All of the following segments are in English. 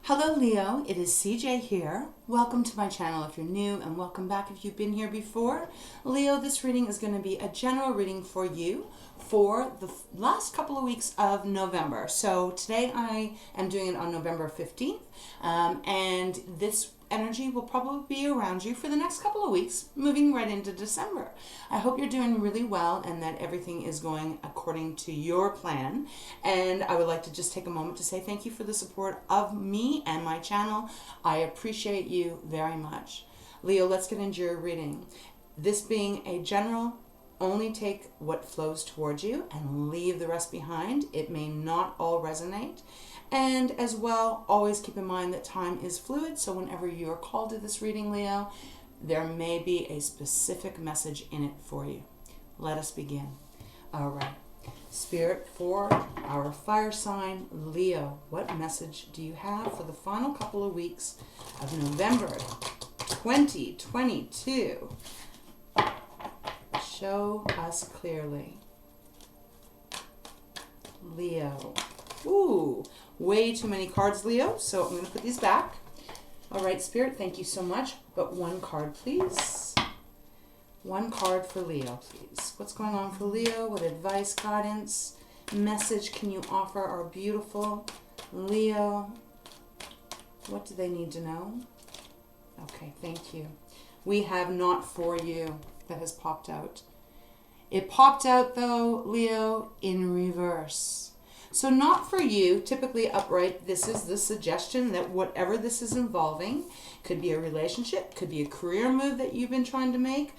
Hello Leo, it is CJ here. Welcome to my channel if you're new, and welcome back if you've been here before. Leo, this reading is going to be a general reading for you for the last couple of weeks of November. So today I am doing it on November 15th, and this energy will probably be around you for the next couple of weeks, moving right into December. I hope you're doing really well and that everything is going according to your plan. And I would like to just take a moment to say thank you for the support of me and my channel. I appreciate you very much. Leo, let's get into your reading. This being a general, only take what flows towards you and leave the rest behind. It may not all resonate. And as well, always keep in mind that time is fluid. So whenever you are called to this reading, Leo, there may be a specific message in it for you. Let us begin. All right. Spirit, for our fire sign, Leo, what message do you have for the final couple of weeks of November 2022? Show us clearly. Leo. Ooh, way too many cards, Leo, so I'm going to put these back. All right, Spirit, thank you so much. But one card, please. One card for Leo, please. What's going on for Leo? What advice, guidance, message can you offer our beautiful Leo? What do they need to know? Okay, thank you. We have not for you that has popped out. It popped out, though, Leo, in reverse. So not for you, typically upright, this is the suggestion that whatever this is involving, could be a relationship, could be a career move that you've been trying to make.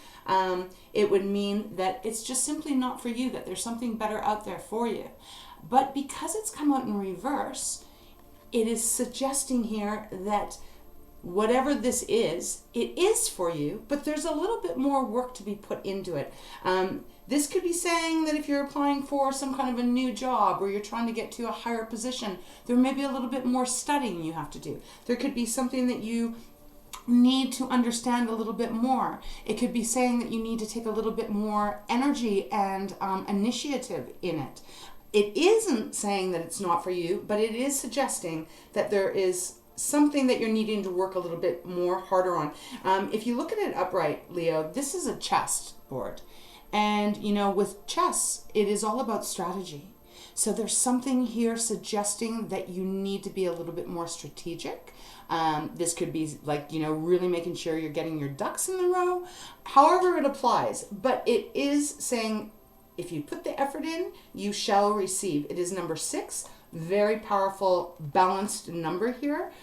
It would mean that it's just simply not for you, that there's something better out there for you. But because it's come out in reverse, it is suggesting here that whatever this is, it is for you, but there's a little bit more work to be put into it. This could be saying that if you're applying for some kind of a new job or you're trying to get to a higher position, there may be a little bit more studying you have to do. There could be something that you need to understand a little bit more. It could be saying that you need to take a little bit more energy and initiative in it. It isn't saying that it's not for you, but it is suggesting that there is something that you're needing to work a little bit more harder on. If you look at it upright, Leo, this is a chess board. And, you know, with chess, it is all about strategy. So there's something here suggesting that you need to be a little bit more strategic. This could be like, you know, really making sure you're getting your ducks in a row, however it applies. But it is saying if you put the effort in, you shall receive. It is number 6. Very powerful, balanced number here.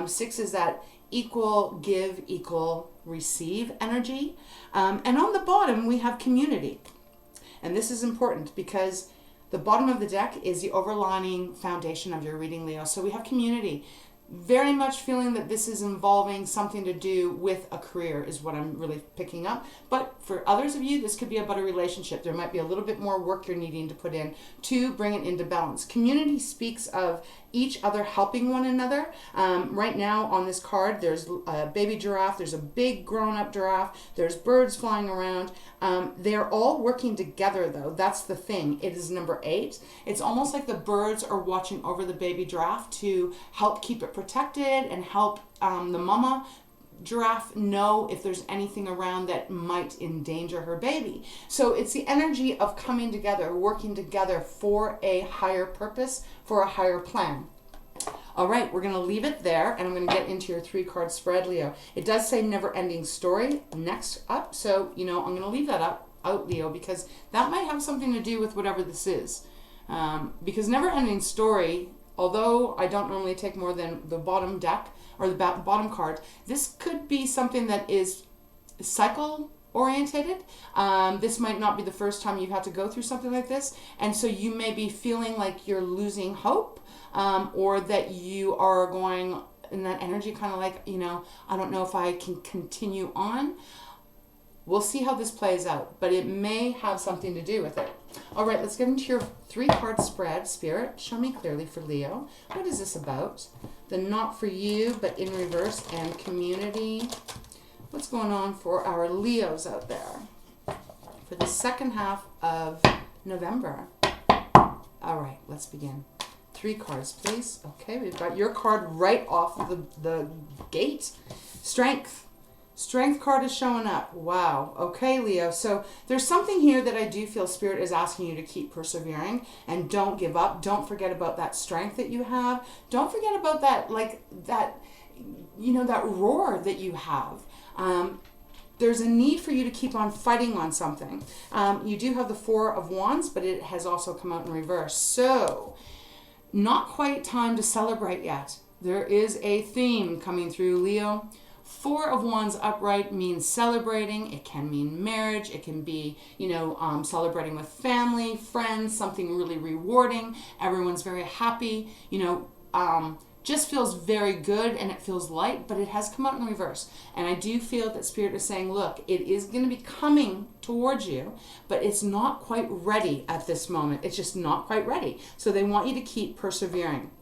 6 is that equal give, equal receive energy. And on the bottom, we have community. And this is important because the bottom of the deck is the overlining foundation of your reading, Leo. So we have community. Very much feeling that this is involving something to do with a career is what I'm really picking up. But for others of you, this could be about a relationship. There might be a little bit more work you're needing to put in to bring it into balance. Community speaks of each other helping one another. Right now on this card, there's a baby giraffe, there's a big grown-up giraffe, there's birds flying around. They're all working together, though. That's the thing. It is number 8. It's almost like the birds are watching over the baby giraffe to help keep it protected and help the mama giraffe know if there's anything around that might endanger her baby. So it's the energy of coming together, working together for a higher purpose, for a higher plan. All right, we're going to leave it there, and I'm going to get into your 3-card spread, Leo. It does say never-ending story next up, so, you know, I'm going to leave that out, Leo, because that might have something to do with whatever this is. Because never-ending story, although I don't normally take more than the bottom deck, or the bottom card, this could be something that is cycle orientated. This might not be the first time you've had to go through something like this, and so you may be feeling like you're losing hope, or that you are going in that energy kind of like, you know, I don't know if I can continue on. We'll see how this plays out, but it may have something to do with it. All right, let's get into your 3-card spread. Spirit, show me clearly for Leo. What is this about? The not for you, but in reverse, and community. What's going on for our Leos out there for the second half of November? All right, let's begin. 3 cards, please. Okay, we've got your card right off the gate. Strength. Strength card is showing up. Wow. Okay, Leo. So there's something here that I do feel Spirit is asking you to keep persevering and don't give up. Don't forget about that strength that you have. Don't forget about that, that roar that you have. There's a need for you to keep on fighting on something. You do have the 4 of Wands, but it has also come out in reverse. So not quite time to celebrate yet. There is a theme coming through, Leo. 4 of Wands upright means celebrating. It can mean marriage. It can be, celebrating with family, friends, something really rewarding. Everyone's very happy, just feels very good and it feels light, but it has come out in reverse. And I do feel that Spirit is saying, look, it is going to be coming towards you, but it's not quite ready at this moment. It's just not quite ready. So they want you to keep persevering.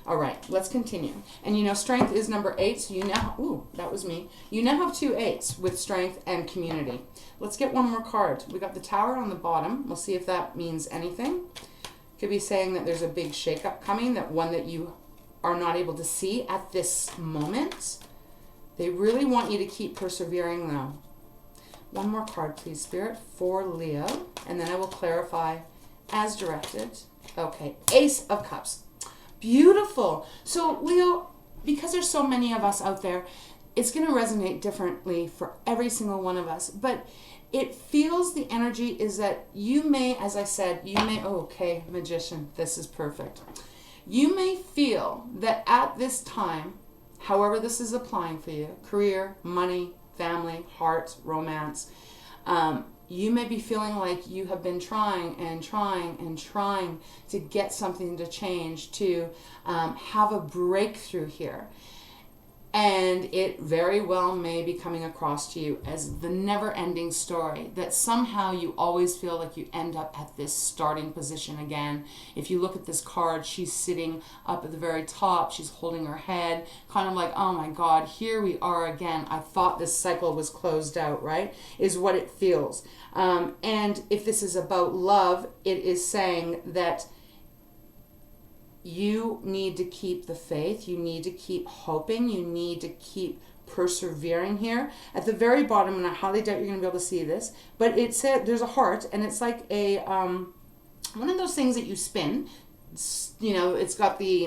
All right, let's continue. And strength is number 8. So you now, that was me. You now have 2 8s with strength and community. Let's get one more card. We got the Tower on the bottom. We'll see if that means anything. Could be saying that there's a big shakeup coming, that one that you are not able to see at this moment. They really want you to keep persevering though. One more card, please, Spirit, for Leo. And then I will clarify as directed. Okay, Ace of Cups. Beautiful. So Leo, because there's so many of us out there, it's going to resonate differently for every single one of us. But it feels the energy is that you may, as I said, okay, Magician, this is perfect. You may feel that at this time, however this is applying for you, career, money, family, heart, romance, you may be feeling like you have been trying to get something to change, to have a breakthrough here. And it very well may be coming across to you as the never-ending story, that somehow you always feel like you end up at this starting position again. If you look at this card, she's sitting up at the very top. She's holding her head, kind of like, oh my God, here we are again. I thought this cycle was closed out, right? Is what it feels. And if this is about love, it is saying that you need to keep the faith. You need to keep hoping. You need to keep persevering here. At the very bottom, and I highly doubt you're going to be able to see this, but it said there's a heart, and it's like a one of those things that you spin. It's got the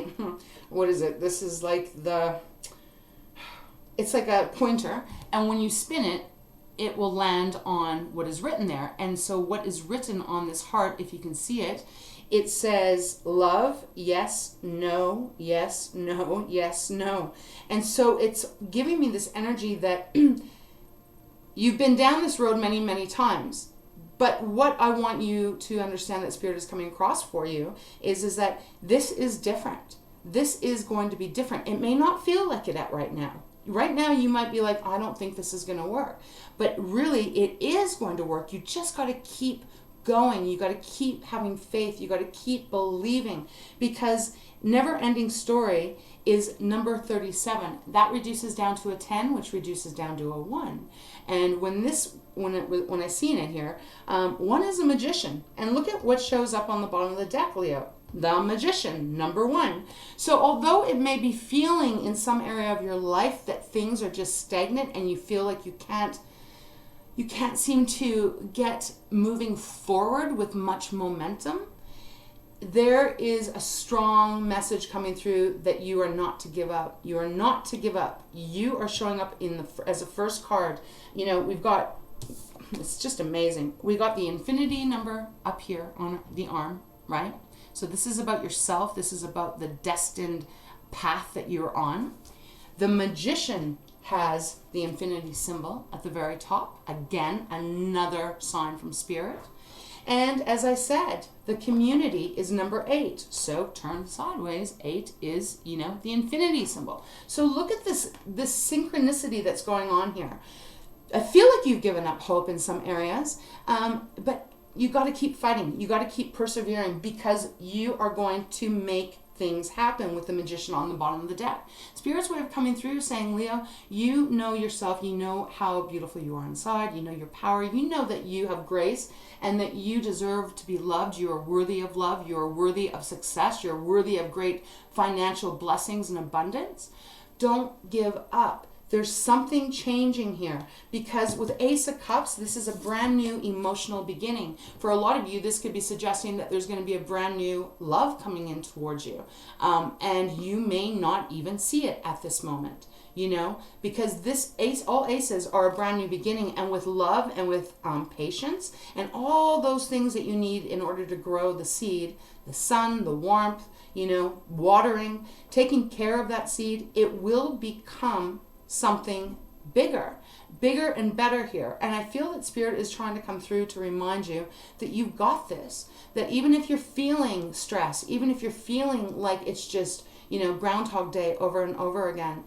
what is it? This is like it's like a pointer, and when you spin it, it will land on what is written there. And so what is written on this heart, if you can see it, it says love, yes, no, yes, no, yes, no. And so it's giving me this energy that you've been down this road many, many times. But what I want you to understand that Spirit is coming across for you is that this is different. This is going to be different. It may not feel like it right now. Right now you might be like, I don't think this is going to work. But really it is going to work. You just got to keep going. You got to keep having faith. You got to keep believing, because never-ending story is number 37. That reduces down to a 10, which reduces down to a 1. And when I seen it here, 1 is a magician. And look at what shows up on the bottom of the deck, Leo. The Magician, number 1. So although it may be feeling in some area of your life that things are just stagnant and you feel like you can't seem to get moving forward with much momentum, there is a strong message coming through that you are not to give up. You are not to give up. You are showing up as a first card. We've got, it's just amazing. We got the infinity number up here on the arm, right? So this is about yourself. This is about the destined path that you're on. The Magician has the infinity symbol at the very top. Again, another sign from Spirit. And as I said, the community is number 8. So turn sideways. 8 is, the infinity symbol. So look at this synchronicity that's going on here. I feel like you've given up hope in some areas, but you got to keep fighting. You got to keep persevering, because you are going to make things happen with the Magician on the bottom of the deck. Spirit's way of coming through saying, Leo, you know yourself, you know how beautiful you are inside, you know your power, you know that you have grace and that you deserve to be loved, you are worthy of love, you are worthy of success, you're worthy of great financial blessings and abundance. Don't give up. There's something changing here because with Ace of Cups, this is a brand new emotional beginning. For a lot of you, this could be suggesting that there's going to be a brand new love coming in towards you. And you may not even see it at this moment, you know, because this ace, all aces are a brand new beginning, and with love and with patience and all those things that you need in order to grow the seed, the sun, the warmth, you know, watering, taking care of that seed, it will become something bigger and better here. And I feel that Spirit is trying to come through to remind you that you've got this, that even if you're feeling stress, even if you're feeling like it's just, you know, Groundhog Day over and over again,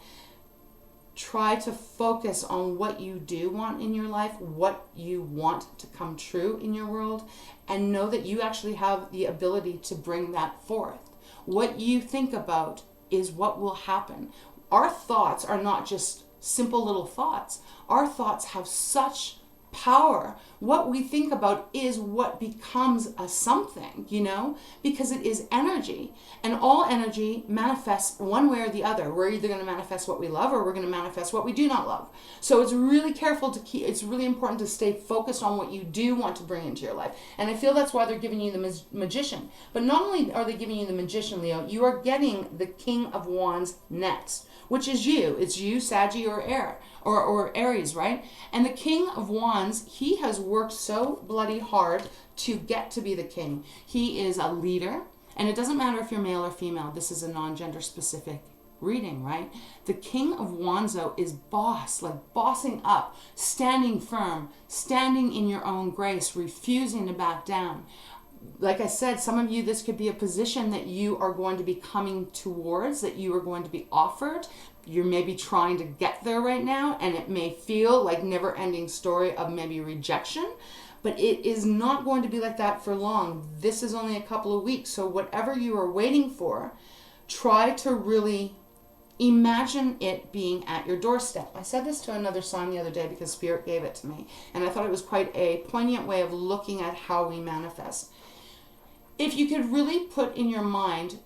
try to focus on what you do want in your life, what you want to come true in your world, and know that you actually have the ability to bring that forth. What you think about is what will happen. Our thoughts are not just simple little thoughts. Our thoughts have such power. What we think about is what becomes a something, you know, because it is energy. And all energy manifests one way or the other. We're either going to manifest what we love or we're going to manifest what we do not love. So it's really it's really important to stay focused on what you do want to bring into your life. And I feel that's why they're giving you the Magician. But not only are they giving you the Magician, Leo, you are getting the King of Wands next, which is you. It's you, Saggy, or Air, or Aries, right? And the King of Wands, he has worked so bloody hard to get to be the king. He is a leader, and it doesn't matter if you're male or female. This is a non-gender specific reading, right? The King of Wands, though, is boss, like bossing up, standing firm, standing in your own grace, refusing to back down. Like I said, some of you, this could be a position that you are going to be coming towards, that you are going to be offered. You're maybe trying to get there right now, and it may feel like never-ending story of maybe rejection, but it is not going to be like that for long. This is only a couple of weeks, so whatever you are waiting for, try to really imagine it being at your doorstep. I said this to another sign the other day because Spirit gave it to me, and I thought it was quite a poignant way of looking at how we manifest. If you could really put in your mind,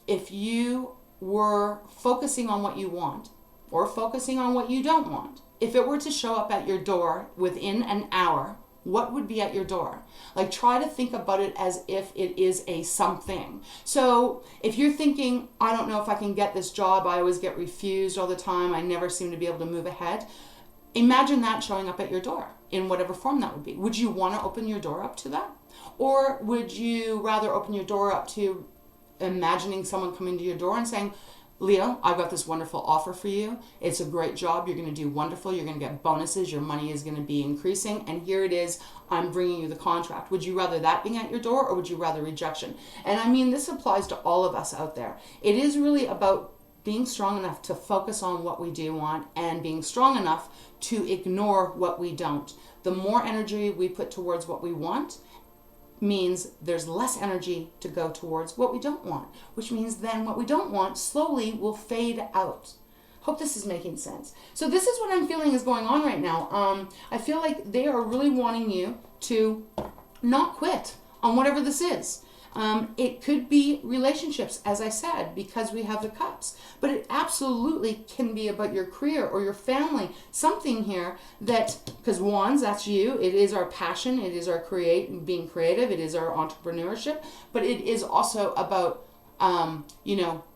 if you were focusing on what you want or focusing on what you don't want, if it were to show up at your door within an hour, what would be at your door? Like, try to think about it as if it is a something. So if you're thinking, I don't know if I can get this job, I always get refused all the time, I never seem to be able to move ahead, imagine that showing up at your door in whatever form that would be. Would you want to open your door up to that? Or would you rather open your door up to imagining someone coming to your door and saying, Leo, I've got this wonderful offer for you. It's a great job. You're going to do wonderful. You're going to get bonuses. Your money is going to be increasing. And here it is. I'm bringing you the contract. Would you rather that being at your door, or would you rather rejection? And I mean, this applies to all of us out there. It is really about being strong enough to focus on what we do want and being strong enough to ignore what we don't. The more energy we put towards what we want means there's less energy to go towards what we don't want, which means then what we don't want slowly will fade out. Hope this is making sense. So this is what I'm feeling is going on right now. I feel like they are really wanting you to not quit on whatever this is. It could be relationships, as I said, because we have the cups, but it absolutely can be about your career or your family, something here that, because wands, that's you, it is our passion, it is our being creative, it is our entrepreneurship, but it is also about,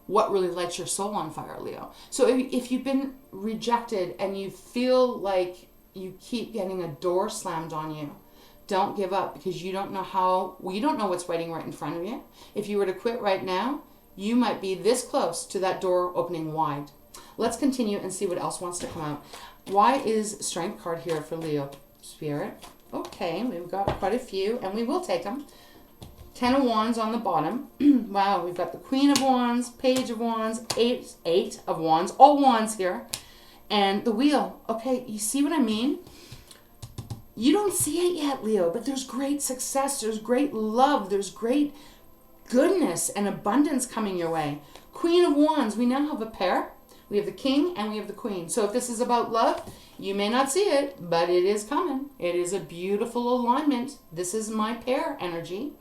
what really lights your soul on fire, Leo. So if you've been rejected and you feel like you keep getting a door slammed on you, don't give up, because you don't know what's waiting right in front of you. If you were to quit right now, you might be this close to that door opening wide. Let's continue and see what else wants to come out. Why is Strength card here for Leo, Spirit? Okay, we've got quite a few, and we will take them. 10 of Wands on the bottom. Wow, we've got the Queen of Wands, Page of Wands, 8 of Wands, all Wands here, and the Wheel. Okay, you see what I mean? You don't see it yet, Leo, but there's great success, there's great love, there's great goodness and abundance coming your way. Queen of Wands, we now have a pair. We have the King and we have the Queen. So if this is about love, you may not see it, but it is coming. It is a beautiful alignment. This is my pair energy.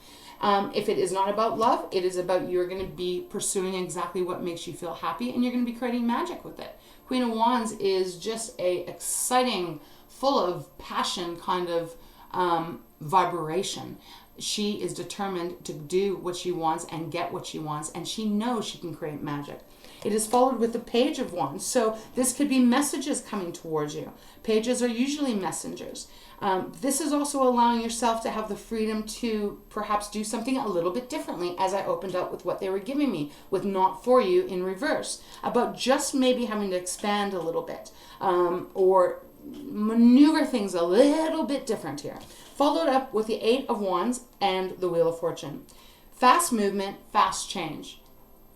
If it is not about love, it is about you're going to be pursuing exactly what makes you feel happy, and you're going to be creating magic with it. Queen of Wands is just a exciting, full of passion kind of vibration. She is determined to do what she wants and get what she wants, and she knows she can create magic. It is followed with the Page of Wands. So this could be messages coming towards you. Pages are usually messengers. This is also allowing yourself to have the freedom to perhaps do something a little bit differently, as I opened up with what they were giving me, with Not For You in reverse, about just maybe having to expand a little bit or maneuver things a little bit different here. Followed up with the Eight of Wands and the Wheel of Fortune. Fast movement, fast change.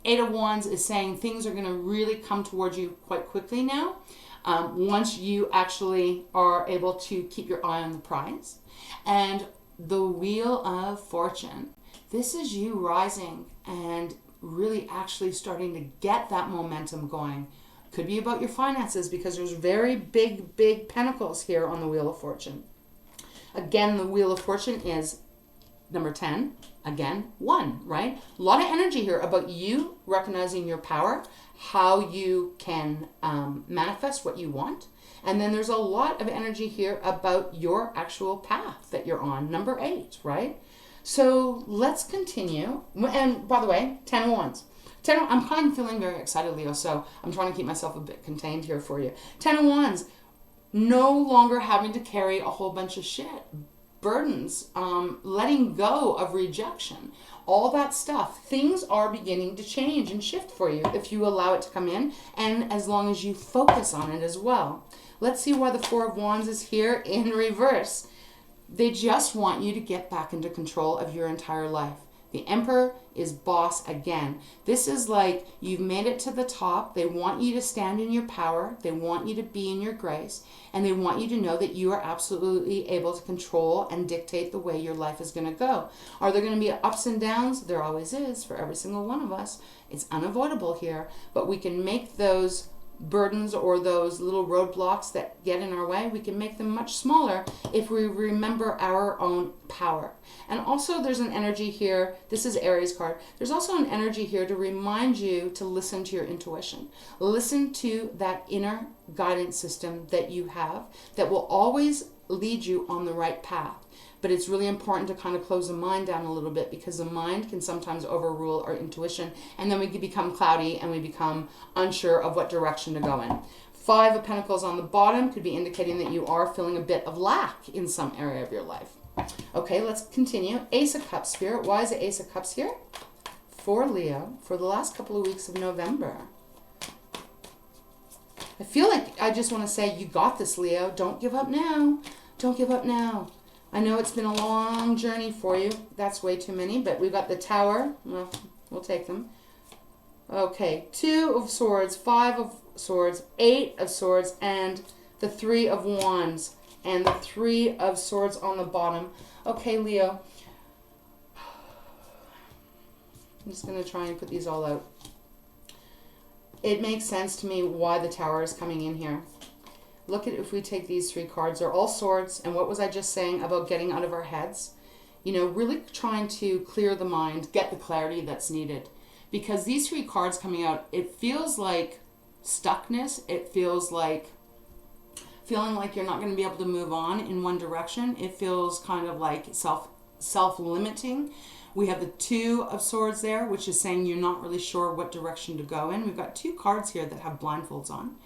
Eight of Wands is saying things are going to really come towards you quite quickly now. Once you actually are able to keep your eye on the prize. And the Wheel of Fortune. This is you rising and really actually starting to get that momentum going. Could be about your finances, because there's very big, big pentacles here on the Wheel of Fortune. Again, the Wheel of Fortune is number 10. Again, 1, right? A lot of energy here about you recognizing your power, how you can manifest what you want. And then there's a lot of energy here about your actual path that you're on. Number 8, right? So let's continue. And by the way, 10 of Wands. I'm kind of feeling very excited, Leo, so I'm trying to keep myself a bit contained here for you. 10 of Wands. No longer having to carry a whole bunch of shit. Burdens, letting go of rejection, all that stuff. Things are beginning to change and shift for you if you allow it to come in, and as long as you focus on it as well. Let's see why the Four of Wands is here in reverse. They just want you to get back into control of your entire life. The Emperor is boss again. This is like you've made it to the top. They want you to stand in your power. They want you to be in your grace. And they want you to know that you are absolutely able to control and dictate the way your life is going to go. Are there going to be ups and downs? There always is for every single one of us. It's unavoidable here. But we can make those burdens or those little roadblocks that get in our way, we can make them much smaller if we remember our own power. And also there's an energy here, this is Aries card, there's also an energy here to remind you to listen to your intuition. Listen to that inner guidance system that you have that will always lead you on the right path. But it's really important to kind of close the mind down a little bit, because the mind can sometimes overrule our intuition, and then we can become cloudy and we become unsure of what direction to go in. 5 of Pentacles on the bottom could be indicating that you are feeling a bit of lack in some area of your life. Okay, let's continue. Ace of Cups, Spirit. Why is the Ace of Cups here? For Leo, for the last couple of weeks of November. I feel like I just want to say, you got this, Leo. Don't give up now. Don't give up now. I know it's been a long journey for you. That's way too many, but we've got the Tower. Well, we'll take them. Okay, 2 of Swords, 5 of Swords, 8 of Swords, and the 3 of Wands, and the 3 of Swords on the bottom. Okay, Leo. I'm just going to try and put these all out. It makes sense to me why the Tower is coming in here. Look at, if we take these 3 cards, they're all swords. And what was I just saying about getting out of our heads? You know, really trying to clear the mind, get the clarity that's needed. Because these 3 cards coming out, it feels like stuckness. It feels like feeling like you're not going to be able to move on in one direction. It feels kind of like self-limiting. We have the 2 of Swords there, which is saying you're not really sure what direction to go in. We've got 2 cards here that have blindfolds on.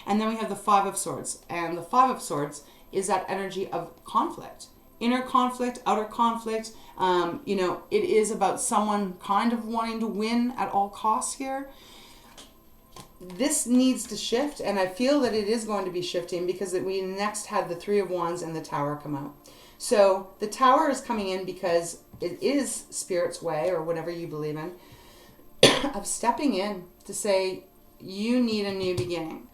And then we have the 5 of Swords. And the 5 of Swords is that energy of conflict. Inner conflict, outer conflict. You know, it is about someone kind of wanting to win at all costs here. This needs to shift, and I feel that it is going to be shifting, because we next had the 3 of Wands and the Tower come out. So the Tower is coming in because it is Spirit's way, or whatever you believe in, of stepping in to say, you need a new beginning.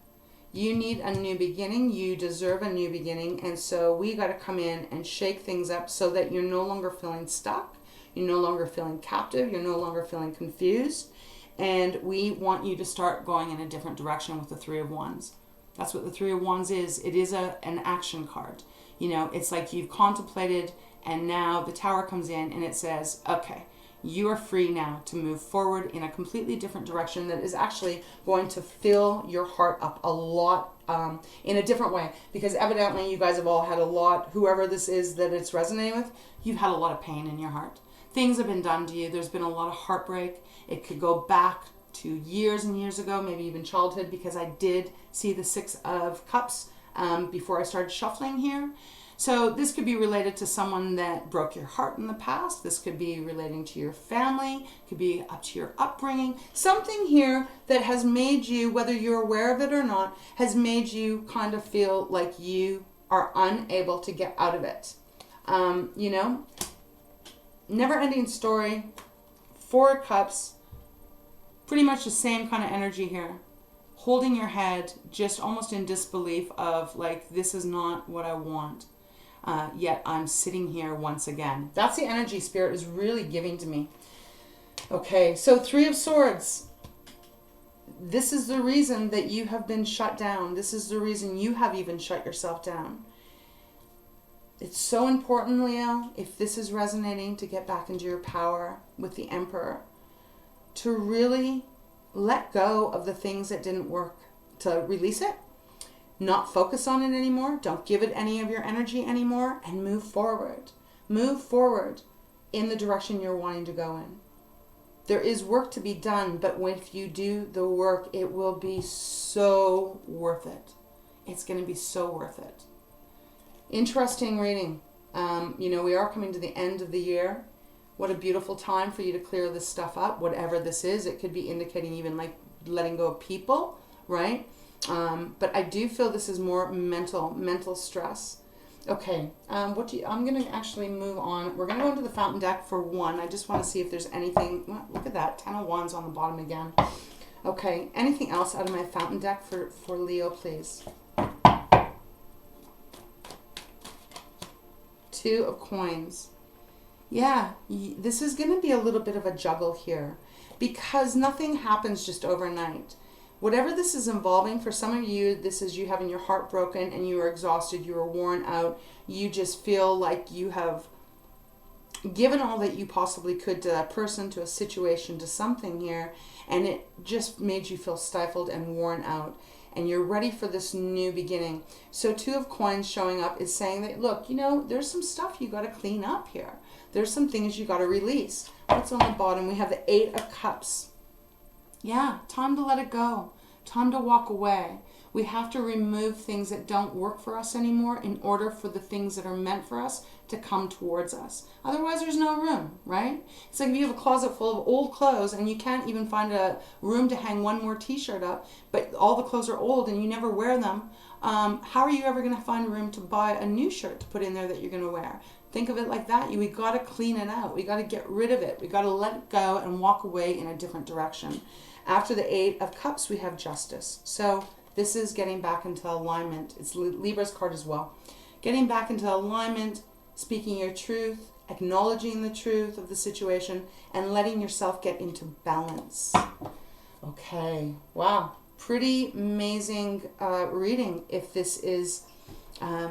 You need a new beginning. You deserve a new beginning. And so we got to come in and shake things up so that you're no longer feeling stuck. You're no longer feeling captive. You're no longer feeling confused. And we want you to start going in a different direction with the Three of Wands. That's what the Three of Wands is. It is an action card. You know, it's like you've contemplated, and now the Tower comes in and it says, okay, you are free now to move forward in a completely different direction that is actually going to fill your heart up a lot in a different way. Because evidently you guys have all had a lot, whoever this is that it's resonating with, you've had a lot of pain in your heart. Things have been done to you. There's been a lot of heartbreak. It could go back to years and years ago, maybe even childhood, because I did see the Six of Cups before I started shuffling here. So this could be related to someone that broke your heart in the past. This could be relating to your family. It could be up to your upbringing. Something here that has made you, whether you're aware of it or not, has made you kind of feel like you are unable to get out of it. You know, never-ending story, Four of Cups, pretty much the same kind of energy here. Holding your head, just almost in disbelief of like, this is not what I want. Yet I'm sitting here once again. That's the energy Spirit is really giving to me. Okay, so Three of Swords. This is the reason that you have been shut down. This is the reason you have even shut yourself down. It's so important, Leo, if this is resonating, to get back into your power with the Emperor. To really let go of the things that didn't work. To release it. Not focus on it anymore. Don't give it any of your energy anymore, and move forward. Move forward in the direction you're wanting to go in. There is work to be done, but if you do the work, it will be so worth it. It's going to be so worth it. Interesting reading. You know, we are coming to the end of the year. What a beautiful time for you to clear this stuff up, whatever this is. It could be indicating even like letting go of people, right? But I do feel this is more mental stress. Okay, I'm going to actually move on. We're going to go into the Fountain deck for one. I just want to see if there's anything. Look at that, 10 of Wands on the bottom again. Okay, anything else out of my Fountain deck for Leo, please? Two of Coins. Yeah, this is going to be a little bit of a juggle here because nothing happens just overnight. Whatever this is involving, for some of you, this is you having your heart broken and you are exhausted, you are worn out, you just feel like you have given all that you possibly could to that person, to a situation, to something here, and it just made you feel stifled and worn out, and you're ready for this new beginning. So Two of Coins showing up is saying that, look, you know, there's some stuff you got to clean up here. There's some things you got to release. What's on the bottom? We have the Eight of Cups. Yeah, time to let it go. Time to walk away. We have to remove things that don't work for us anymore in order for the things that are meant for us to come towards us. Otherwise, there's no room, right? It's like if you have a closet full of old clothes and you can't even find a room to hang one more t-shirt up, but all the clothes are old and you never wear them. How are you ever going to find room to buy a new shirt to put in there that you're going to wear? Think of it like that. We got to clean it out. We got to get rid of it. We got to let it go and walk away in a different direction. After the Eight of Cups, we have Justice. So this is getting back into alignment. It's Libra's card as well. Getting back into alignment, speaking your truth, acknowledging the truth of the situation, and letting yourself get into balance. Okay. Wow. Pretty amazing reading if this is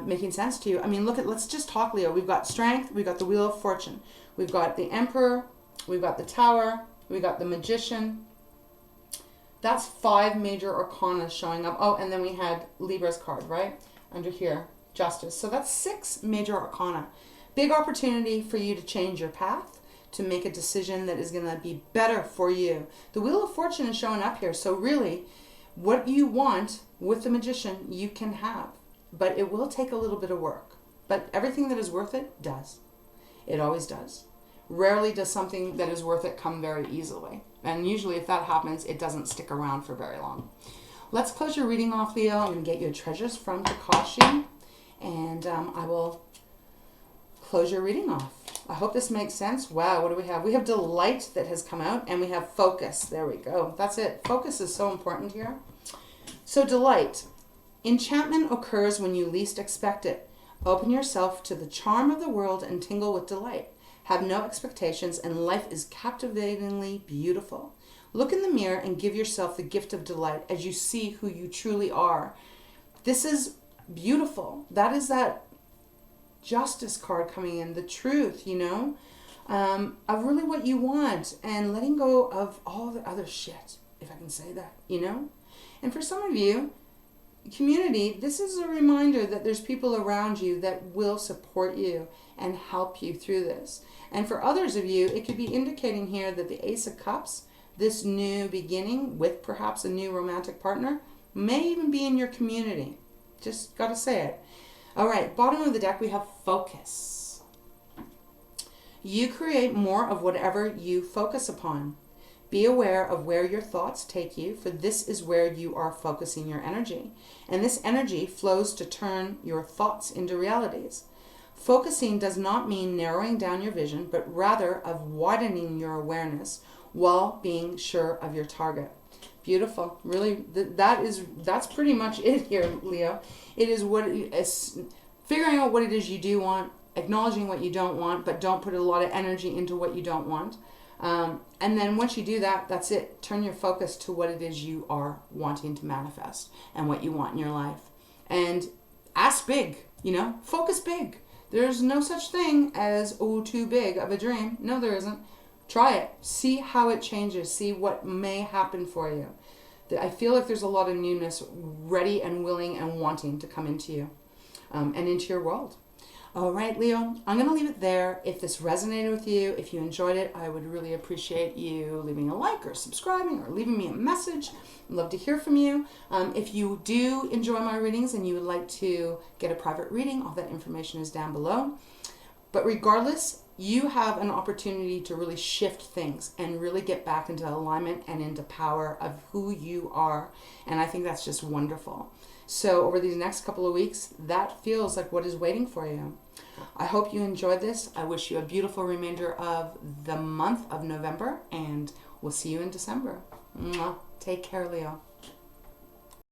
making sense to you. I mean, let's just talk, Leo. We've got Strength. We've got the Wheel of Fortune. We've got the Emperor. We've got the Tower. We've got the Magician. That's 5 major arcana showing up. Oh, and then we had Libra's card, right? Under here, Justice. So that's 6 major arcana. Big opportunity for you to change your path, to make a decision that is going to be better for you. The Wheel of Fortune is showing up here. So really, what you want with the Magician, you can have. But it will take a little bit of work. But everything that is worth it does. It always does. Rarely does something that is worth it come very easily. And usually if that happens, it doesn't stick around for very long. Let's close your reading off, Leo. I'm going to get you a Treasures from Tikashi. And I will close your reading off. I hope this makes sense. Wow, what do we have? We have Delight that has come out. And we have Focus. There we go. That's it. Focus is so important here. So Delight. Enchantment occurs when you least expect it. Open yourself to the charm of the world and tingle with delight. have no expectations, and life is captivatingly beautiful. Look in the mirror and give yourself the gift of delight as you see who you truly are. This is beautiful. That is that justice card coming in, the truth, you know, of really what you want, and letting go of all the other shit, if I can say that, you know. And for some of you, community, this is a reminder that there's people around you that will support you and help you through this. And for others of you, it could be indicating here that the Ace of Cups, this new beginning with perhaps a new romantic partner, may even be in your community. Just gotta say it. All right, bottom of the deck, we have focus. You create more of whatever you focus upon. Be aware of where your thoughts take you, for this is where you are focusing your energy. And this energy flows to turn your thoughts into realities. Focusing does not mean narrowing down your vision, but rather of widening your awareness while being sure of your target. Beautiful. Really, that's pretty much it here, Leo. It is what it is, figuring out what it is you do want, acknowledging what you don't want, but don't put a lot of energy into what you don't want. And then once you do that, that's it. Turn your focus to what it is you are wanting to manifest and what you want in your life. And ask big, you know, focus big. There's no such thing as, oh, too big of a dream. No, there isn't. Try it. See how it changes. See what may happen for you. I feel like there's a lot of newness ready and willing and wanting to come into you and into your world. All right, Leo, I'm going to leave it there. If this resonated with you, if you enjoyed it, I would really appreciate you leaving a like or subscribing or leaving me a message. I'd love to hear from you. If you do enjoy my readings and you would like to get a private reading, all that information is down below. But regardless, you have an opportunity to really shift things and really get back into alignment and into power of who you are. And I think that's just wonderful. So over these next couple of weeks, that feels like what is waiting for you. I hope you enjoyed this. I wish you a beautiful remainder of the month of November, and we'll see you in December. Mwah. Take care, Leo.